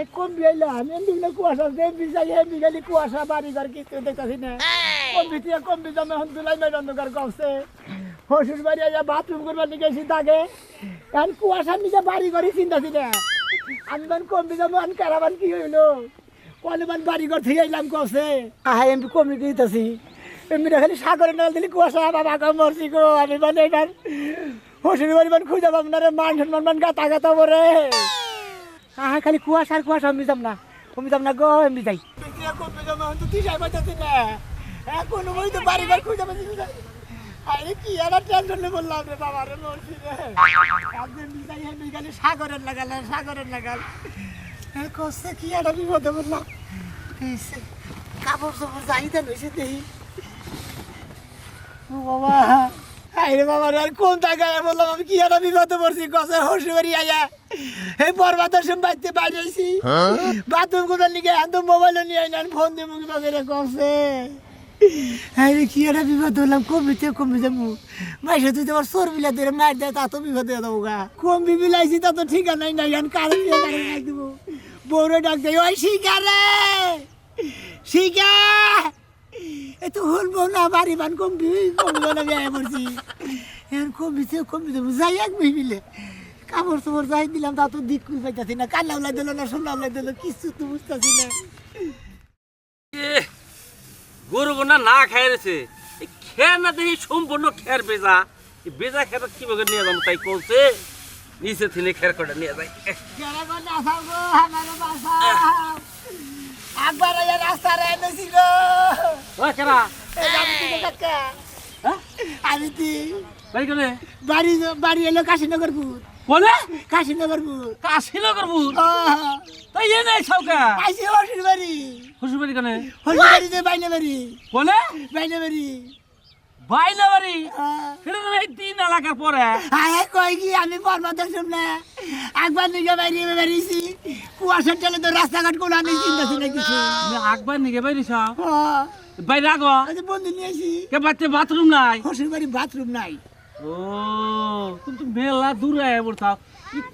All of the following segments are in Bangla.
হ্যাঁ কম বিয়াইলাম এমনি না কুয়াশা এমনি যাই এমনি গেলি কুয়াশা বাড়ি ঘর কিছু দেখতেছি না কম বিজাম এখন জুলাই মাস অন্ধকার করছে শ্বশুর বাড়ি আইয়া বাথরুম করবার নিয়ে গেছি তাকে এখন কুয়াশার নিচে বাড়ি ঘরই চিন্তাছি না আমি মান কম বিজাম এখন কারাবান কি হইলো কলমান বাড়ি ঘর থেকে এলাম কছে হ্যাঁ এমনি কমে দিতেছি এমনি খালি সাগরে নাল দিলি কুয়াশা বাবা কাম মরছি গো আমি মানে এবার শ্বশুর বাড়ি মান খুঁজে পাবো না রে মান সম্মান গাতা গাতা বরে হ্যাঁ খালি কুয়াশা আর কুয়াশা আমি যাম না গো এমনি যাই কোনো বই তো বাড়ি ঘর খুঁজে পাচ্ছি আরে কি আর টেনশন বললাম রে বাবা রে মরছি রে একদিন খালি সাগরের লাগাল কষ্ট কি একটা বিপদে বললাম কাপড় চাপড় চাহিদা হয়েছে দেখি ও বাবা আরে বাবা আর কোন জায়গায় বললাম আমি কি একটা বিপদে পড়ছি কষে হসুবাড়ি আয়া এই বরবাদের সময় বাড়িতে বাইরেছি বাথরুম কোথার লিখে এত মোবাইল নিয়ে আইলেন ফোন দিয়ে মুখে বাজারে কষে আরে কি একটা বিপদ হলাম কমবিতে মাইসে তুই তোমার সর বিলা ধরে মার দেয় তা তো বিপদ হয়ে দেবো গা কমবি বিলাইছি তা তো ঠিকানাই নাই এখন কারণ দিয়ে গাড়ি দেবো বউরে ডাক দেয় ওই শিকা রে শিকা এ তো হলবো না বাড়ি বান কমবি না বিয়ে করছি এখন কমবিতে যাই এক মিলে কাপড় চোপড় যাই দিলাম তা তো দিক পাইতাছি না কান্না উলাই দিল না সোনা উলাই দিল কিছু তো বুঝতেছি না গরু গোনা না খাই রয়েছে খের না দেখি সম্পূর্ণ খের বেজা বেজা খের কিভাবে নিয়ে যাবো তাই বলছে নিচে থেকে খের কটা নিয়ে যাই বাড়ি এলো কাশীনগরপুর বলে কাশীনগরপুর তাই এ নাই সৌকা আইসি হসুর বাড়ি কানে হসুর বাড়িতে বাইনা বাড়ি বলে বাইনা বাড়ি সেটা তো এই 3 এলাকার পরে কয় কি আমি বরবাদের সামনে একবার নিগে বাইরে বেরিয়েছি কুয়াশার চলে তো রাস্তাঘাট কোনো আমি চিন্তা ছিল কিছু আকবার নিগে বাইরে বাইরে আগো বন্ধু নিয়ে আসি কে বাচ্চা বাথরুম নাই হসুর বাড়ি বাথরুম নাই ও তুমি তো মেলা দূরে আয় পড়তাও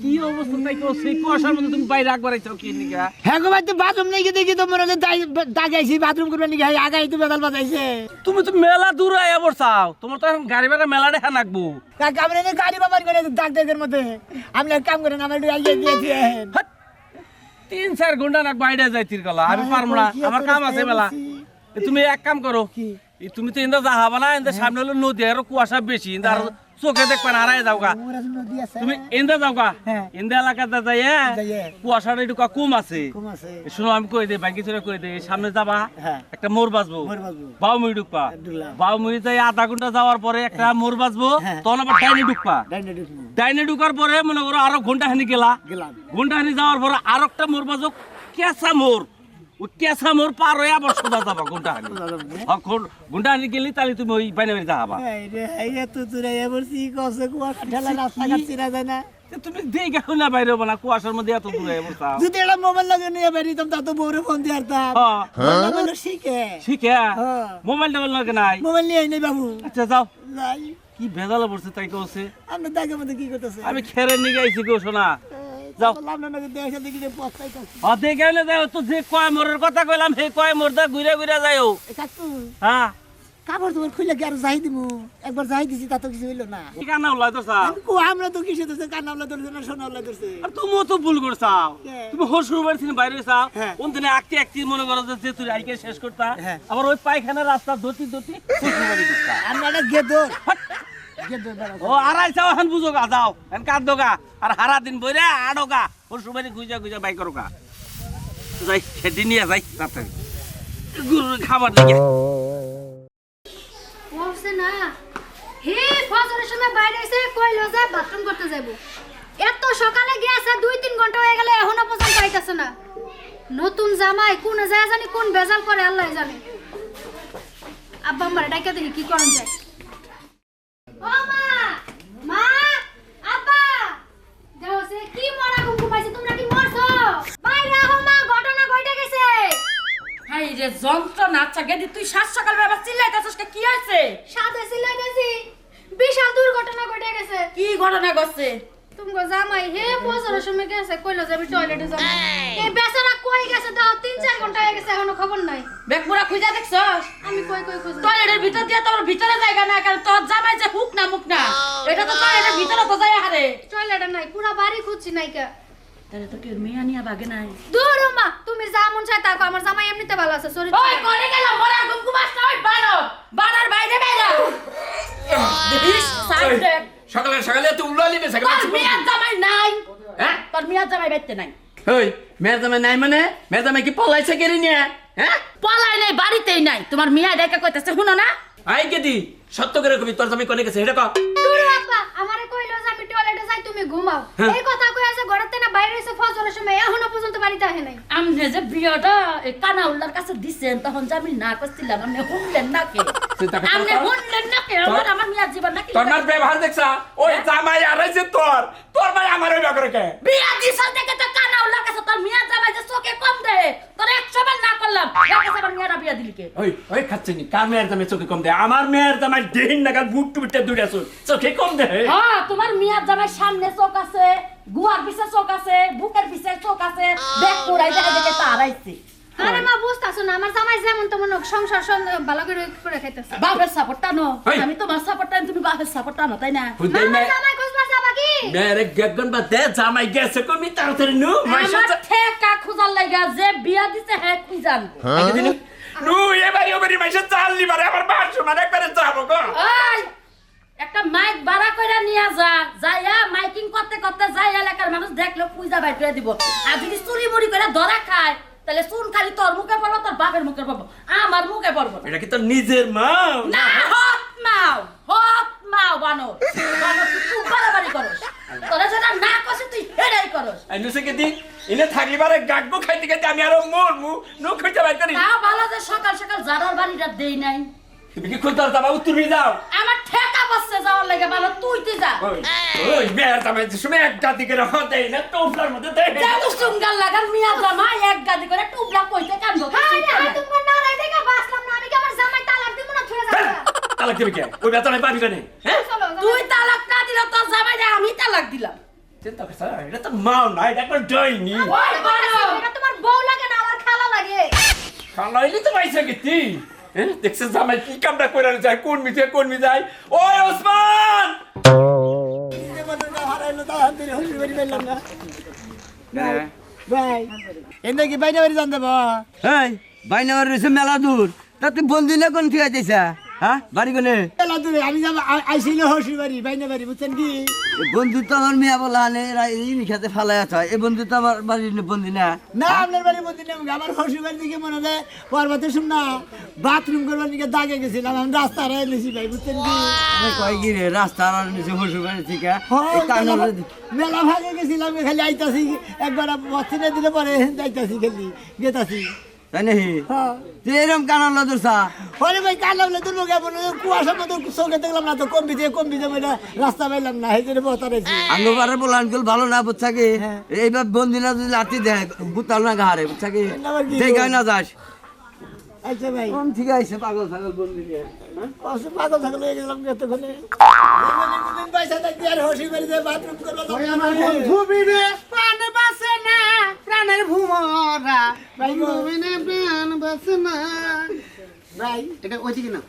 কি অবস্থা তাই কো সেই কুয়াশার মধ্যে তুমি বাইরে একবার আইছো কি নিগা হ্যাঁ গো ভাই তো বাথরুম নাই দেখি তো মনে হচ্ছে দাগাইছি বাথরুম করবে নাকি আগাই তো বেদাল বাজাইছে তুমি তো মেলা দূরে আয় পড়ছাও তোমার তো এখন গাড়ি ভাড়া মেলা দেখা নাকবো আমরা গাড়ি বাবার করে দাগ দাগের মধ্যে আমি এক কাম করেন আমার আইয়ে দিয়েছি 3-4 ঘন্টা নাক বাইরে যাইতির গলা আমি পারবো না আমার কাম আছে মেলা তুমি এক কাম করো তুমি তো ইন্দা যাহাবা না ইন্দা সামনে হলো নদী আর কুয়াশা বেশি ইন্দা আর চোখে দেখবা না হারাই যাওগা তুমি ইন্দা যাওগা ইন্দা এলাকাতে যাইয়ে কুয়াশাটা একটু কম আছে শুনো আমি কই দেই ব্যাংকে চলে কই দেই সামনে যাবা একটা মোর বাজবো বাউমুড়ি ঢুকবা বাউমুড়ি যাই আধা ঘন্টা যাওয়ার পরে একটা মোর বাজবো তখন আবার ডাইনে ঢুকার পরে মনে করো আরো ঘন্টা হানি ঘন্টা হানি যাওয়ার পরে আর একটা মোর বাজবো কেঁচা মোর ওই কেঁচা মোর পার হয়ে আবার সোজা যাবা ঘন্টা হানি গেলি তাহলে তুমি ওই বাইরে বাইরে যাবা তুমি দেখে না বাইরে হবো না কুয়াশার মধ্যে এত দূরে বসা যদি একটা মোবাইল লাগে নিয়ে বেরিতাম তা তো বউরে ফোন দিয়ে শিখে মোবাইল টোবাইল লাগে নাই মোবাইল নিয়ে নেই বাবু আচ্ছা যাও কি ভেজালে পড়ছে তাই কছে আপনি দাগের মধ্যে কি করতেছে আমি খেরে নিয়ে আইছি গো শোনা যাও দেখে যাও তো যে কয় মোরের কথা কইলাম সেই কয় মোরদা ঘুরে যাইও হ্যাঁ কাপড় তোমার খুলে কি আর যাই দিব একবার যাই দিছি তা তো কিছু হইলো না কান্না উল্লাই তো আমরা তো কিছু ধরছে কান্না উল্লাই ধরছে না সোনা উল্লাই ধরছে আর তুমিও তো ভুল করছাও তুমি হসুর বাড়ি থেকে বাইরে যাও কোন দিনে আঁকতে মনে করো যে তুই আইকে শেষ করতা আবার ওই পায়খানা রাস্তা ধরতি হসুর বাড়ি ঢুকতা আমরা একটা গেদর ও আড়াই যাও এখন বুঝো গা যাও এখন কাঁদ দোগা আর হারা দিন বইরে আড়োগা হসুর বাড়ি গুইজা বাই করো গা যাই খেতে নিয়ে যাই তাড়াতাড়ি গরুর খাবার দিকে বলছে না হে ফজরের সময় বাইরে এসে কইলো যে বাথরুম করতে যাব এত সকালে গিয়েছে 2-3 ঘন্টা হয়ে গেল এখনো পর্যন্ত আইতাছে না নতুন জামাই কোন যায় জানি কোন বেজাল করে আল্লাহ জানে আব্বা আমারে ডাইকা দেখি কি করন যায় ও মা আব্বা যাও সে কি মরা ঘুমাইছে তোমরা কি মরছো বাইরে আহো মা ঘটনা ঘটে গেছে হাই রে যন্ত্রণা আচ্ছা গেদি তুই সাত সকাল বেলা চিল্লাইতাছস কি হইছে সাথে চিল্লাইতাছি বিশাল দুর্ঘটনা ঘটে গেছে কি ঘটনা ঘটছে তুমি জামাই হে ফজরের সময় গেছে কইলো যে আমি টয়লেটে যাব এই বেচারা এখনো খবর নাই। ব্যাগ পুরা খুঁজা দেখছস? আমি কই কই খুঁজলাম। টয়লেটের ভিতর দিয়ে তোর ভিতরে জায়গা না, কারণ তোর জামাই যে হুক না মুখ না, এটা তো টয়লেটের ভিতরে তো যায় হারে। টয়লেটে নাই, পুরা বাড়ি খুঁজছি নাইকা। তাহলে তো কেউ মেয়ে নিয়ে ভাগে নাই। দূর মা, তুমি যা মন চায় তা কর, আমার জামাই এমনিতে ভালো আছে শরীর। ওই কোনে গেল মোরা গুমগু মাছ না, ওই বানর বানর বাইরে বাইরে দেখিস সাইড দেখ। সকালে সকালে তুই উল্লালি বে সকালে তোর মেয়ের জামাই নাই, হ্যাঁ তোর মেয়ের জামাই বাইতে নাই। ওই মেয়ের জামাই নাই মানে মেয়ের জামাই কি পলাইছে কেড়ে নিয়ে হ্যাঁ পলাই নাই, বাড়িতেই নাই। তোমার মেয়ে দেখা কইতাছে শুনো না? আই কেদি সত্য করে কবি তোর জামাই কোনে গেছে এটা ক দূর আপা, আমারে কইলো যে আমি টয়লেটে যাই, তুমি ঘুমাও। এই কথা কই আছে ঘরেতে না বাইরে এসে ফজরের সময় এখনো পর্যন্ত বাড়িতে আসে নাই। আমনে যে বিয়াটা এই কানাউল্লার কাছে দিছেন, তখন যে আমি না করছিলাম, আমনে শুনলেন না কে? আমনে শুনলেন না কে? আমার মেয়ের জীবন নাকি তোর মার ব্যবহার দেখছা ওই জামাই আরাইছে তোর তোর ভাই আমার ওই ব্যাপারে কে বিয়া দিছাল থেকে তো কানাউল্লার কাছে তোর মেয়ের জামাই যে চোখে কম দেয়, তোর 100 বার না করলাম, এর কাছে আমার মেয়েরা বিয়া দিলি কে? ওই ওই খাচ্ছেনি কার মেয়ের জামাই চোখে কম দেয় আমার মেয়ের জামাই দেহিন নাগাল বুট টুটে দুইটা চোখে কম দেয় হ্যাঁ, তোমার মেয়ের জামাই সামনে চোখ আছে, গুয়ার পিছে চোখ আছে, বুকের পিছে চোখ আছে, ব্যাগ পুরাই দেখা দেখে তারাইছে। আরে মা বুঝতাছো না, আমার জামাই যেমন তেমন হোক, সংসার ভালো করে করে খাইতেছে। বাপের সাপোর্ট টানো, ওই। আমি তোমার সাপোর্ট টানি, তুমি বাপের সাপোর্ট টানো, তাই না? হুদাই আমার মেয়ে জামাই খুঁজবার যাবা কি? মেয়ের গেগন বা দে জামাই গেছে কমি তাড়াতাড়ি নু মাইশা আমার ঠেকা খুঁজার লাগা যে বিয়া দিছে হে খুঁজান। আগে দিন নু এবারে ওবারে মাইশা চাল লিবারে আমার বাস মানে একবারে যাবো গো ওই একটা মাইক ভাড়া কইরা নিয়া যা, যাইয়া মাইকিং করতে করতে যাই এলাকার মানুষ দেখলো খুঁজা বাইর করে দিব। আর যদি চুরি মুড়ি করে ধরা খায়, তাহলে চুন খালি তোর মুখে পড়বো, তোর বাপের মুখে পড়বো, আমার মুখে পড়বো না। এটা কি তোর নিজের মা না, হক মাও বানর বানর, তুই খুব বাড়াবাড়ি করস, তোরা যেটা না করছিস তুই সেটাই করস। আই নুসে কেদি ইনে থাকলিবারে গাগগো খাইতে খাইতে আমি আরো মরমু নু খুঁজে বাই করি তাও ভালো যে সকাল সকাল জারার বাড়িটা দেই নাই। তুমি কি খুঁজতে যাবা উত্তর যাও আমার ঠেকা বসছে যাওয়ার লাগে, ভালো তুই যা। ওই ওই মেয়ের জামাই শুনে এক গাদি করে হতে না টোপলার মধ্যে দে জাদু সুঙ্গাল লাগার মিয়া জামাই এক গাদি করে টুবলা কইতে কান্দো। হাই রে, হাই তুমি না রাই দেখা বাসলাম না, আমি কি আমার জামাই তালাক দিব না ছুঁয়ে যাবে? তালাক দিবি কে ওই বেতনে পাবি কেন হ্যাঁ চলো তুই তালাক না দিলে তোর জামাইরে আমি তালাক দিলাম। চিন্তা করছ এটা তো মাও না এটা একটা ডাইনি ওই বানর, এটা তোমার বউ লাগে না আমার খালা লাগে? খালাইলি তো পাইছে কি হ্যাঁ দেখছিস জামাই কি কামটা করে যায় কোন মিছে যায় ওই ওসমান ভাই এনে কি বাইরে বাড়ি জানতে বা এই বাইনাবার রয়েছে মেলা দূর তা তুই বন্ধু না কোন ঠিক আছে হ্যাঁ বাড়ি কোনে এলা দূরে আমি যাব আইছিল হসি বাড়ি বাইরে বাড়ি বুঝছেন কি বন্ধু তো আমার মেয়া বলা আনে খেতে ফালাই আছে এই বন্ধু তো আমার বাড়ির বন্ধু না না আপনার বাড়ি মধ্যে নেই আমার হসি বাড়ি দিকে মনে হয় পর্বতে শুন না বাথরুম করবার দিকে দাগে গেছিলাম আমি রাস্তা হারাই নিছি ভাই বুঝছেন কি আমি কয় কি রে রাস্তা আর নিচে হসু বাড়ি থেকে মেলা ভাগে গেছিলাম খালি আইতাছি একবার বস্তিনে দিলে পরে যাইতাছি খালি গেতাছি তাই নাকি তুই এরকম কানাল দূরছা ওরে ভাই কাল লাগলে তোর মুখে মনে হয় কুয়াশার মতো চোখে দেখলাম না তো কমবিতে রাস্তা পাইলাম না এই জন্য বস্তা রয়েছি আঙ্গবারে বলে আঙ্কেল ভালো না বুঝছা কি এইবার বন্ধু না যদি লাঠি দেয় বুতাল না ঘাড়ে বুঝছা কি দেখায় না যাস আচ্ছা ভাই ঠিক আছে পাগল ছাগল বন্ধু নিয়ে পাগল থাকলে হয়ে গেলাম এতক্ষণে পয়সা থাকতে আর হসি বাড়িতে বাথরুম করবো ভুবিনে প্রাণ বাসে না প্রাণের ভুমরা ভাই গো, ভুবিনে প্রাণ বাসে না ভাই এটা ওইদিকে না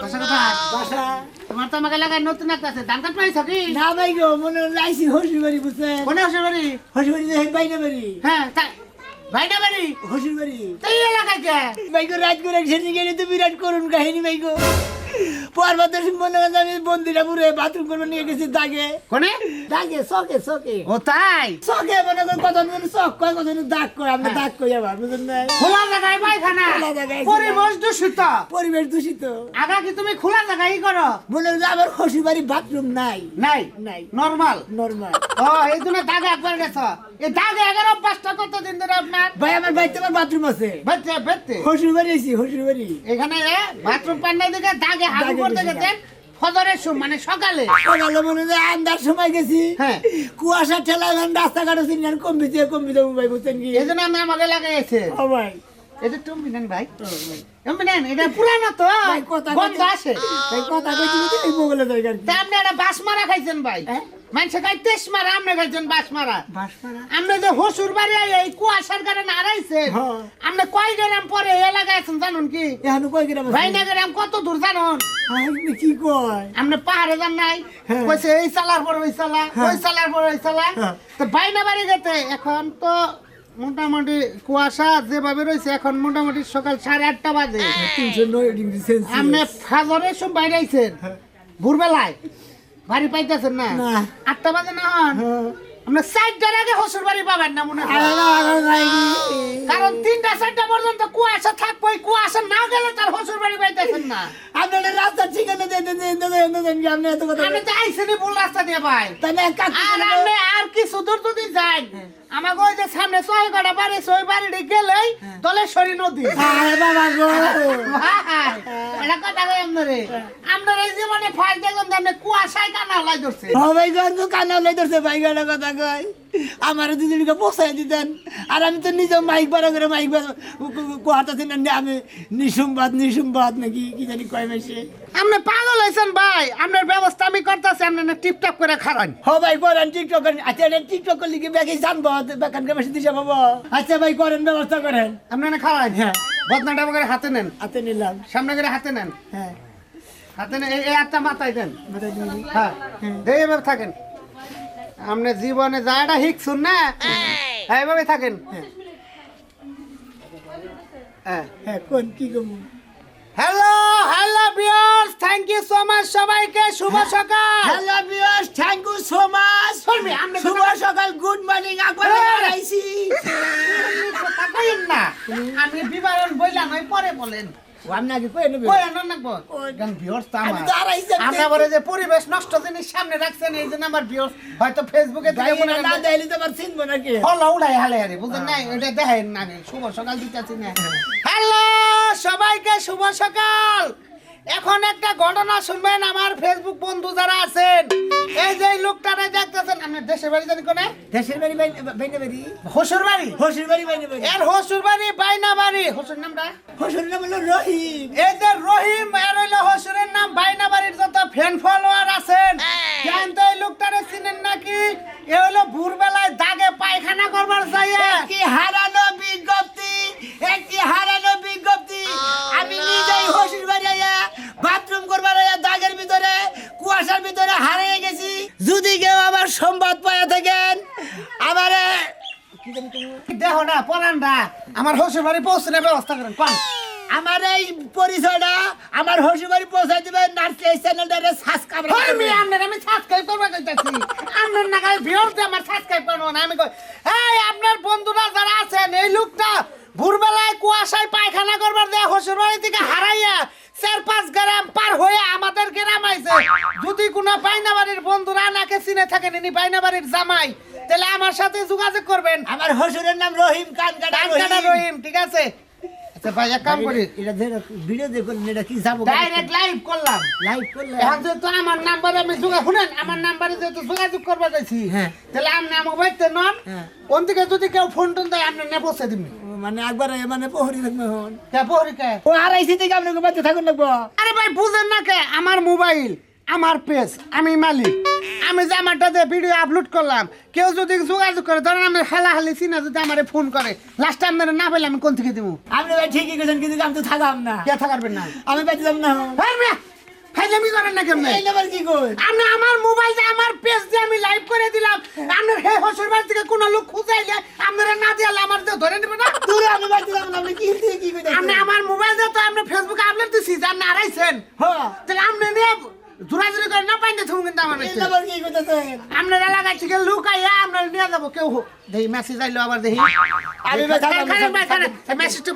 বাসা কোথায় বাসা তোমার তো আমাকে লাগায় নতুন একটা আছে ধান কাট পাইছ কি না ভাই গো মনে হলো আইসি হসি বাড়ি বুঝছেন কোনে আসে বাড়ি হসি বাড়ি বাইরে বাড়ি হ্যাঁ তাই ভাইটা বাড়ি হসি বাড়ি তাই এলাকায় কে ভাই গো রাত করে সেদিন গেলে তো বিরাট করুন কাহিনী ভাই গো পর্বত মনে হয় আমি বন্দিরা পুরে বাথরুম করবো নিয়ে গেছি দাগে কোনে দাগে চকে ও তাই চকে মনে করেন কত চক কয় কত দাগ কয় আমরা দাগ কই আবার বুঝলেন না খোলা জায়গায় পায়খানা খোলা জায়গায় পরিবেশ দূষিত পরিবেশ দূষিত আগা কি তুমি খোলা জায়গায় করো মনে হয় আমার হসি বাড়ি বাথরুম নাই নাই নাই নরমাল নর্মাল ও এই জন্য দাগে একবার গেছ এই দাগে 11-5টা কতদিন ধরে আপনার ভাই আমার বাড়িতে আমার বাথরুম আছে বেতে বেতে হসি বাড়ি আছি হসি বাড়ি এখানে বাথরুম পান্ডা দিকে দাগে হাগু দাগে করতে গেছি, গেছেন ফজরের মানে সকালে সকালে মনে হয় আন্দার সময় গেছি হ্যাঁ। কুয়াশা ঠেলা রাস্তাঘাটে চিনি কমবিতে ভাই বুঝছেন কি এই জন্য আমি আমাকে লাগাইছে ও ভাই এই যে তুমি ভাই এমনি নেন, এটা পুরানো তো ভাই, কথা গন্ধ কইতে- আসে। তাই কথা কইছি তো এই মোবাইলে যাই আর কি। তা আপনি একটা বাস মারা খাইছেন ভাই, হ্যাঁ? মানুষে খাই তেস মারা, আপনি খাইছেন বাস মারা। বাস মারা? আপনি যে হসুর বাড়ি এই কুয়াশার কারণে হারাইছেন, হ্যাঁ। আপনি কয় গ্রাম পরে এই এলাকায় আছেন জানুন কি? এখানে কই গ্রাম আছে? ভাইনা গ্রাম কত দূর জানুন? হাই, এগুলো কি কয়? আপনি পাহাড়ে যান নাই? হ্যাঁ। কইছে এই চালার পর ওই চালা, হ্যাঁ। ওই চালার পর ওই চালা। হ্যাঁ। তো বাইনা বাড়ি গেতে এখন তো মোটামুটি কুয়াশা যেভাবে রয়েছে, এখন মোটামুটি সকাল 8:30 বাজে। 309 ডিগ্রি সেলসিয়াস। আপনি ফাজরের সময় বাইরে আইছেন, ভোরবেলায় বাড়ি পাইতেছেন না? না। 8টা বাজে না হন? হ্যাঁ। আপনি 4টার আগে হসুর বাড়ি পাবেন না মনে হয়। আরে না, আরে নাই কি? কারণ 3টা-4টা পর্যন্ত কুয়াশা থাকবে, কুয়াশা না গেলে তার হসুর বাড়ি পাইতেছেন না। আপনারা রাস্তা ঠিকানা দিয়ে দেন, কি আপনি এত কথা আমি তো আইসিনি ভুল রাস্তা দিয়ে ভাই। তাহলে এক কাজ আর আপনি আর কিছু দূর যদি যান, আমাকে ওই যে সামনে 6 বাড়ি, 6 বাড়িতে গেলেই দলেশ্বরী নদী। আরে বাবা গো। ভাই, এটা কথা কই আপনারে। আপনার এই জীবনে ফাইল দেখলাম যে আপনি কুয়াশায় কানা লাই ধরছে। সবাই গঞ্জ কানা লই ধরছে ভাই গাড়া কথা কয়। আমার দুদিনকে পোষাই দিতেন, আর আমি তো নিজে মাইক বাড়া করে মাইক কোয়াটাছি না, আমি নিসুমবাদ নাকি কি জানি কয় মাসে। আপনি পাগল হয়েছেন ভাই, আপনার ব্যবস্থা আমি করতেছি, আপনি না টিপটাপ করে খারান। ভাই করেন টিকটক করেন। আচ্ছা টিকটক করলে কি ব্যাগে জানবো বেকানকে বেশি দিশা পাবো। আচ্ছা ভাই করেন, ব্যবস্থা করেন। আপনি না খারান, হ্যাঁ। বদনাটা করে হাতে নেন, হাতে নিলাম। সামনে করে হাতে নেন, হ্যাঁ, হাতে নেন, এই হাতটা মাথায় দেন। মাথায় দিয়ে দিই। হ্যাঁ, এইভাবে থাকেন। আপনি জীবনে যাটা শিখছুন না, এইভাবে থাকেন। হ্যাঁ। হ্যাঁ, কোন কি কমু? Hello hello viewers, thank you so much সবাইকে। শুভ সকাল। Hello viewers, thank you so much. Sharmi, আপনি শুভ সকাল, গুড মর্নিং। একবার আইছি। কথা কইেন না, আমি বিবরণ বইলা নয় পরে বলেন। ও আপনি আগে কই নেবে? কই আনন নাকবো গান ভিউয়ার্স তো আমি আমার। তো আড়াইছি। আমরা বলে যে পরিবেশ নষ্ট জিনিস সামনে রাখছেন, এই জন্য আমার ভিউয়ার্স হয়তো ফেসবুকে ভাই থেকে মনে না দেইলে তো আমার চিনবো নাকি? ফলো উড়াই হালে হারে, বুঝেন না? এটা দেখেন না, আমি শুভ সকাল দিতেছি না। হ্যালো সবাইকে, শুভ সকাল। এখন একটা ঘটনা শুনবেন আমার ফেসবুক বন্ধু যারা আছেন। এই যে লোকটারে দেখতেছেন, আপনার দেশের বাড়ি জানি কোনে? দেশের বাড়ি বাইনা বাড়ি, হসুর বাড়ি। হসুর বাড়ি বাইনা বাড়ি। এর হসুর বাড়ি বাইনা বাড়ি। হসুর নামটা? হসুর নাম হলো রহিম। এই যে রহিম, এর হইলো হসুরের নাম। বাইনা বাড়ির যত ফ্যান ফলোয়ার আছেন, জান তো এই লোকটারে চিনেন নাকি? এ হলো ভোরবেলায় দাগে পায়খানা করবার চাইয়ে একটি হারানো বিজ্ঞপ্তি, একটি হারানো বিজ্ঞপ্তি। আমি নিজেই হসুর বাড়ি আইয়া বাথরুম করবার আইয়া দাগের ভিতরে, কুয়াশার ভিতরে হারিয়ে গেছি। যদি কেউ আমার সংবাদ পাইয়া থাকেন, আমারে কি জানি তুমি দেহ না পরানরা আমার হসুর বাড়ি পৌঁছানোর ব্যবস্থা করেন কোন। আমার এই পরিচয়টা আমার হসুবাড়ি পৌঁছাই দিবেন। নার্সি এই চ্যানেলটারে সাবস্ক্রাইব আমি আপনার আমি সাবস্ক্রাইব করবা কইতাছি, আপনার নাগাল ভিউয়ার্স আমার সাবস্ক্রাইব করব না। আমি কই এই আপনার বন্ধুরা যারা আছেন, এই লোকটা ভোরবেলায় কুয়াশায় পায়খানা করবার দেয়া হসুর বাড়ি থেকে হারাইয়া 4-5 গ্রাম পার হয়ে আমাদের গ্রাম আইছে। যদি কোনো বাইনাবাড়ির বন্ধুরা নাকে চিনে থাকেন, ইনি বাইনাবাড়ির জামাই, তাহলে আমার সাথে যোগাযোগ করবেন। আমার হসুরের নাম রহিম কানকাটা ডানকাটা রহিম, ঠিক আছে? আচ্ছা ভাই এক কাম করি, এটা ধরে ভিডিও দেখুন, এটা কি যাবো ডাইরেক্ট লাইভ করলাম। লাইভ করলে এখন যেহেতু আমার নাম্বারে আমি শুনেন, আমার নাম্বারে যেহেতু যোগাযোগ করবা চাইছি, হ্যাঁ। তাহলে আপনি আমার বাড়িতে নন, হ্যাঁ। কোন দিকে যদি কেউ ফোন টোন দেয় আপনি না পৌঁছে দিবি। মানে একবার মানে প্রহরী থাকবে হন। কে প্রহরী কে? ও আড়াইশি থেকে আপনাকে বাচ্চা থাকুন লাগবো। আরে ভাই বুঝেন না কে? আমার মোবাইল, আমার পেজ, আমি মালিক। আমি যে আমারটা যে ভিডিও আপলোড করলাম, কেউ যদি যোগাযোগ করে, ধরেন আমি হালাহালি চিনা যদি আমারে ফোন করে, লাস্ট টাইম না পেলে আমি কোন থেকে দিব? আপনি ভাই ঠিকই করেছেন, কিন্তু আমি তো থাকাম না। কে থাকারবেন না? আমি বাচ্চা যাব না। ভাই মিয়া, ফাইজলামি করেন না কেমনে? এই নাম্বার কি কই? আপনি আমার মোবাইল দিয়ে আমার পেজ দিয়ে আমি লাইভ করে দিলাম, আপনার হে হসুর বাড়ি থেকে কোনো লোক খুঁজাইলে আপনারা না দিয়ালে আমার দিয়ে ধরে নেবে না? দূরে আমি বাচ্চা যাব না। আপনি কি দিয়ে কি কইতে? আপনি আমার মোবাইল দিয়ে তো আপনি ফেসবুকে আপলোড দিছি যে আপনি হারাইছেন, হ্যাঁ। তাহলে আপনি নিয়ে জোরাজুরি করে না পাইতে থাকুন কিন্তু আমার এই কাছে। নাম্বার কি কইতেছেন? আপনার এলাকায় থেকে লোক আইয়া আপনার নিয়ে যাবো কেউ দেখি মেসেজ আইলো আবার দেখি। আমি ভাই থাকাম না। খারাপ ভাই, খারাপ। এই মেসেজটা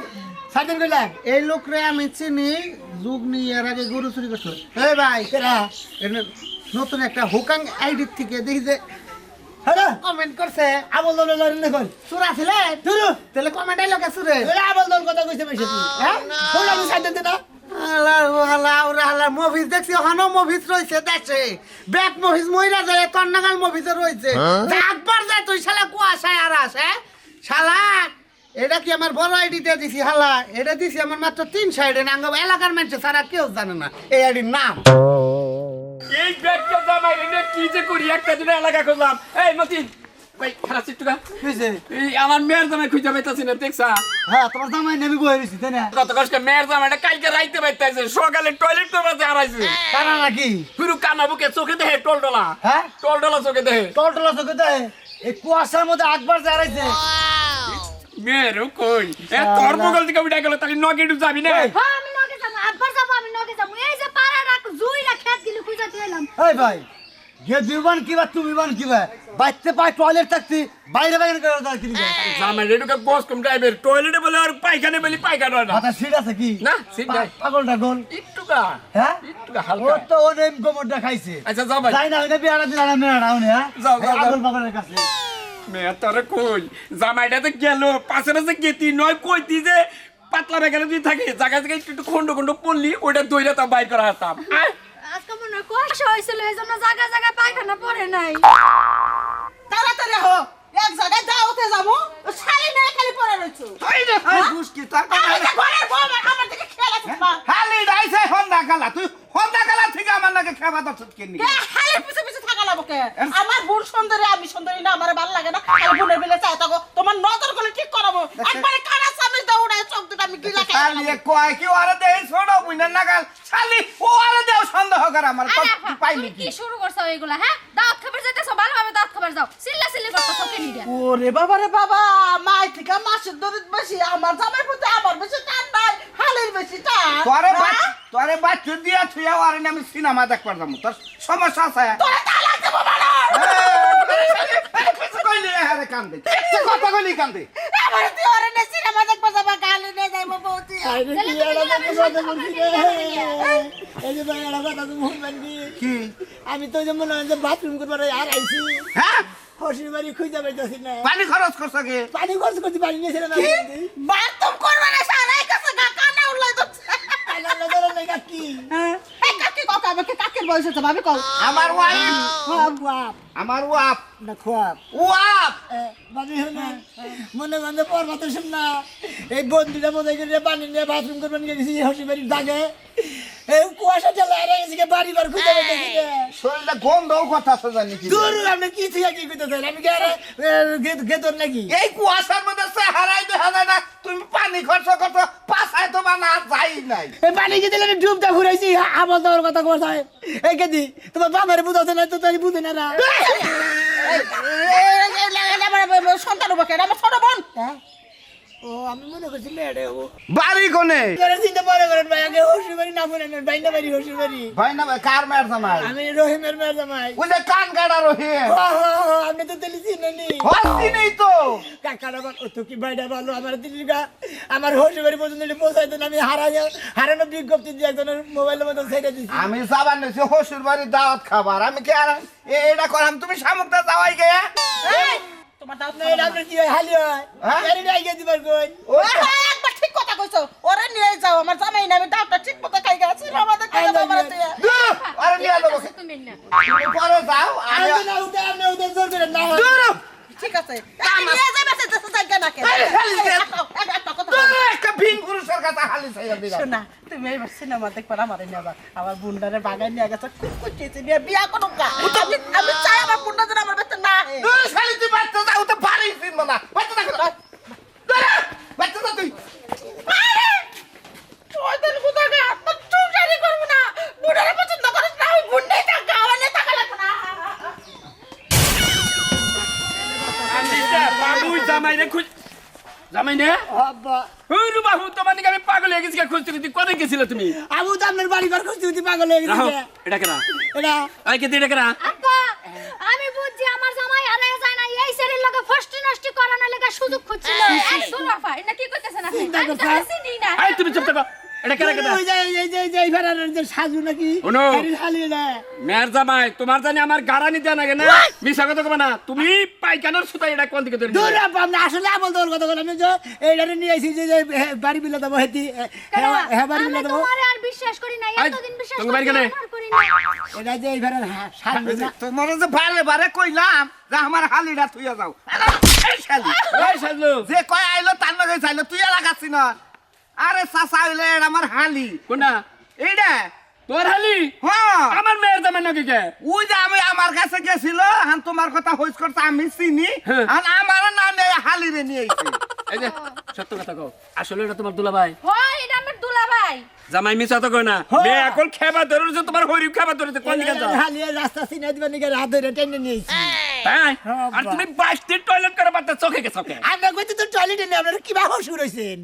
সাইডেন কইলা এই লোকরে আমি চিনি, যুগ নিয়ে এর আগে গরু চুরি করছো। এই ভাই কেরা? এটা নতুন একটা হুকাং আইডি থেকে দেখি যে হ্যালো, কমেন্ট করছে, আমল দল লড়েন দেখুন। চুরা ছিলেন দূরে তাহলে কমেন্ট আইলো কে চুরে? এরা আমল দল কথা কইছে বেশি তুই। হ্যাঁ? কোন আমি সাইডেন দে না। মুভিজ দেখছি, হনো মুভিজ রয়েছে দেশে, ব্যাক মুভিজ মহিলা যায়, তন্নাগাল মুভিজে রয়েছে। একবার যায় তুই শালা কুয়াশায় আর আসে শালা এটা কি আমার বড় আইডিতে দিছি হালা, এটা দিছি আমার মাত্র 3 সাইডে নাঙ্গ এলাকার মানুষ সারা কেউ জানে না এই আইডির নাম। এই ব্যাগটা জামাই রে কি যে করি একটা দিন এলাকা খুঁজলাম। এই মতিন ভাই খারাপ একটু গা বুঝছে এই আমার মেয়ের জামাই খুঁজে পাইতাছি না দেখছা হ্যাঁ তোমার জামাই নেবি বই রইছি তাই না কত কষ্ট মেয়ের জামাইটা কালকে রাইতে পাইতাছে সকালে টয়লেট করতে হারাইছে কানা নাকি পুরো কানা বুকে চোখে দেহে টলটলা হ্যাঁ টলটলা চোখে দেহে টলটলা চোখে দেয় এই কুয়াশার মধ্যে আকবার দাঁড়াইছে মেয়েরও কই এ তোর বগল থেকে উঠে গেল তাহলে নগেটু যাবি না হ্যাঁ আমি নগে যাবো, আব্বার যাবো, আমি নগে যাবো। এই যে পাড়ার জুইলা খেত গিলি খুঁজা দিয়ে এলাম। এই ভাই গে দিবান কিবা তুমি বান কিবা বাইতে পায় টয়লেট থাকতি বাইরে বাইরে করে দাও কি জামাই রেডুকে বস কম ড্রাইভার টয়লেটে বলে আর পায়খানে বলি পায়খানা না মাথা সিট আছে কি না সিট নাই পাগলটা গোল একটু কা হ্যাঁ একটু কা ও হালকা তো ওনে গোমরটা খাইছে আচ্ছা যাও ভাই যাই না ওনে বিয়ারা দিন না মেরা ওনে হ্যাঁ যাও, যাও, যাও। আগল পাগলের কাছে মেয়ে তোরে কই জামাইটা তো গেল পাশের যে গেতি নয় কইতি যে পাতলা বেগানে তুই থাকি জায়গা জায়গায় একটু খন্ড খন্ড পড়লি ওইটা দইরা তা বাইর করা হতাম আজকে মনে হয় কুয়াশা হয়েছিল, এই জন্য জায়গায় জায়গায় পায়খানা পড়ে নাই। তাড়াতাড়ি হো, এক জায়গায় দাওতে যাবো, শাড়ি নিয়ে খালি পরে রইছো। তাই না ভাই বুঝকি তার এই যে ঘরের বউ আমার দিকে খেলা করবা। হালি ডাইছে হন্ডা কালা তুই হন্ডা কালা থেকে আমার নাকি খাবা দছ কেনি কে হালের পিছে পিছে থাকা লাগবো কে? আমার বোন সুন্দরী, আমি সুন্দরী না, আমার ভালো লাগে না। আমার বোনের বেলা চাই থাকো, তোমার নজর করে ঠিক করাবো। একবারে কানা সামনে দৌড়ায় চোখ দুটো আমি গিলা খাই। শালি কয় কি ওরে দেই ছোট বুইনা নাগাল শালি ও আরে দেও সন্দেহ করে আমার আরে আপা, পাইনি তুমি কি শুরু করছো এইগুলা? হ্যাঁ, দাওয়াত খাবার যাইতেছো, ভালোভাবে দাওয়াত খাবার যাও। চিল্লা চিল্লি করতেছো কেন দিয়া? ওরে বাবা রে বাবা, মাই থেকে মাসের দরিদ বেশি, আমার জামাই প্রতি আমার বেশি টান নাই, হালের বেশি টান। তোরে বাচ্চু দিয়া থুয়া ওরে আমি সিনেমা দেখবার যাবো তোর সমস্যা আছে তোরে তালাক দেবো বাবা। কিছু কইলি আরে কান্দে কথা কইলি কান্দে আমার তুই ওরে নে সিনেমা দেখবা যাবা, গালি নে যাইবো বউতি। কি আমি তো যেমন বাথরুম করবার আর আইছি হ্যাঁ হসির বাড়ি খুঁজে পাইতেছি না পানি খরচ করছ কে পানি খরচ করতে পারি না সেটা না বাথরুম করবা না সারাই কাছে কানা উল্লাই দচ্ছে। কি এই কাকি কথা আমাকে কাকের বয়স হচ্ছে ভাবি কও। আমার ওয়াইফ খোয়াব খোয়াব আমার ওয়াপ না খোয়াব ওয়াপ বাবি না মনে মনে পর্বত শুন না এই বন্ধুটা বোঝাই করে পানি নিয়ে বাথরুম করবেন গেছি হসির বাড়ির দাগে এই কুয়াশা চালা আর এসে বাড়ি বার খুঁজে পাইতেছি না শরীরটা গন্ধও কথা আছে জানি কি দূর আপনি কি থেকে কি করতেছেন আমি কি আরে গেতর নাকি এই কুয়াশার মধ্যে চেহারাই দেখা যায় না তুমি পানি খরচ করছো পাশায় তো বানা যাই নাই এই পানি কি দিলে আমি ডুবটা ঘুরাইছি আবার দেওয়ার কথা কথা এই কেদি তোমার বাবার বুঝাতে না তো তাই বুঝে না না আমার সন্তান হবে কেন, আমার ছোট বোন। ও আমি মনে করছি মেয়েটা ও বাড়ি কোনে চিন্তা পরে করেন ভাই আগে হসির বাড়ি না বলেন বাইনা বাড়ি হসির বাড়ি ভাই না ভাই কার মেয়ের জামাই আমি রহিমের মেয়ের জামাই ওই যে কান কাটা রহিম আপনি তো তেলি চিনেনি হস্তি নেই তো কাকারা বল ও তো কি বাইটা ভালো আমার দিদিগা আমার হসির বাড়ি পর্যন্ত পৌঁছাই দেন আমি হারানো বিজ্ঞপ্তি দিয়ে একজনের মোবাইলের মধ্যে ছেড়ে দিছি আমি যাবার নিছি হসুর বাড়ির দাওয়াত খাবার আমি কি আর এটা করাম তুমি শামুকটা যাওয়াই গে তোমার দাও না এটা আপনার কি হয় হালি হয় হ্যাঁ? এর আগে দিবার কই একবার ঠিক কথা কইছো, ওরে নিয়ে যাও, আমার জামাই না, আমি দাওটা ঠিক মতো খাই গেছি আমাদের খাই বাবা তুই। আরে নিয়ে দেবো তুমি না তুমি পরে যাও আমি আমি না উঠে আপনি উঠে জোর করে না হয় ঠিক আছে আমি নিয়ে যাবে সেটা জায়গা না কেন। আরে, খালি দে। একটা কথা তুমি একটা ভিন পুরুষের কাছে হালি চাইয়া দিলাম শোনা, তুমি এইবার সিনেমা দেখবার আমারে নেবা, আমার বুন্ডারে বাগান নিয়ে গেছে, খুব খুঁজেছি নিয়ে বিয়া করুক গা। আমি চাই আমার বুন্ডা যেন আমার বেঁচে না আহে। তুই খালি তুই বাচ্চা যাও তো পারিস চিনবো না বাচ্চা থাকো বাচ্চা যা তুই আরে, শয়তান কোথাকার, তোর চুপচারি করবো না, বুন্ডারে পছন্দ করিস না, ওই বুন্ডাই থাকা, আমার নিয়ে থাকা লাগবে না। বাবুই জামাই রে খুঁজ জামাই নে আব্বা হুরু বাবু তোমার নিকে আমি পাগল হয়ে গেছি খুঁজতে খুঁজতে কোথায় গেছিলে তুমি আবু তো আপনার বাড়ি ঘর খুঁজতে খুঁজতে পাগল হয়ে রাহো গেছে এটা কেনা এটা আই কে এটা কেনা আপা আমি বুঝছি আমার জামাই হারায় যায় না, এই সেরের লগে ফষ্টি নষ্টি করানোর লাগা সুযোগ খুঁজছিল। এই শুনো আপা, এটা কি কইতেছেন আপনি? আমি তো চিনি না। আই তুমি চুপ থাকো এটা কেনা কেনা ওই যে এই যে এই ফেরানোর যে সাজু নাকি শোনো। খালি না মেয়ের জামাই তোমার জানি আমার গারানি দেয়া না কেন মিছা কথা কবে না তুমি পাইকানোর সুতা এটা কোন দিকে ধরে দূর আপা আপনি আসলে আমল দেওয়ার কথা বলেন আমি যে এইটারে নিয়ে আইছি যে বাড়ি বিলে দেবো হেতি হ্যাঁ বাড়ি বিলে আমি দেবো তোমারে আর বিশ্বাস করি না, আই, এতদিন বিশ্বাস তোমার বাড়ি কেনে? করি না। এটা যে এই ফেরার সাজু না তোমার যে বারে বারে কইলাম যে আমার হালিটা থুইয়া যাও এই শালি এই সাজলো যে কয় আইলো তার লাগে চাইলে তুই লাগাচ্ছি না আরে চাচা হইলে এটা আমার হালি কোনটা এইটা তোর হালি হ্যাঁ আমার মেয়ের জামাই নাকি কে ওই যে আমি আমার কাছে গেছিল হান তোমার কথা হইস করতে আমি চিনি হ্যাঁ। আর আমার না নেই হালি রে নিয়ে আইছে এই যে সত্য কথা কও আসলে এটা তোমার দুলাভাই হয় এটা আমার দুলাভাই জামাই মিছা তো কয় না মেয়ে এখন খেবা ধরেছে তোমার হরিব খেবা ধরেছে কোন দিকে যাও হালিয়ে রাস্তা চিনে দিবেন নাকি হাত ধরে টেনে নিয়েছি তাই আর তুমি 22টি টয়লেট করে পাতে চোখে কে চোখে আমরা কইতে তো টয়লেটে নেই আপনারা কিবা হসুর হইছেন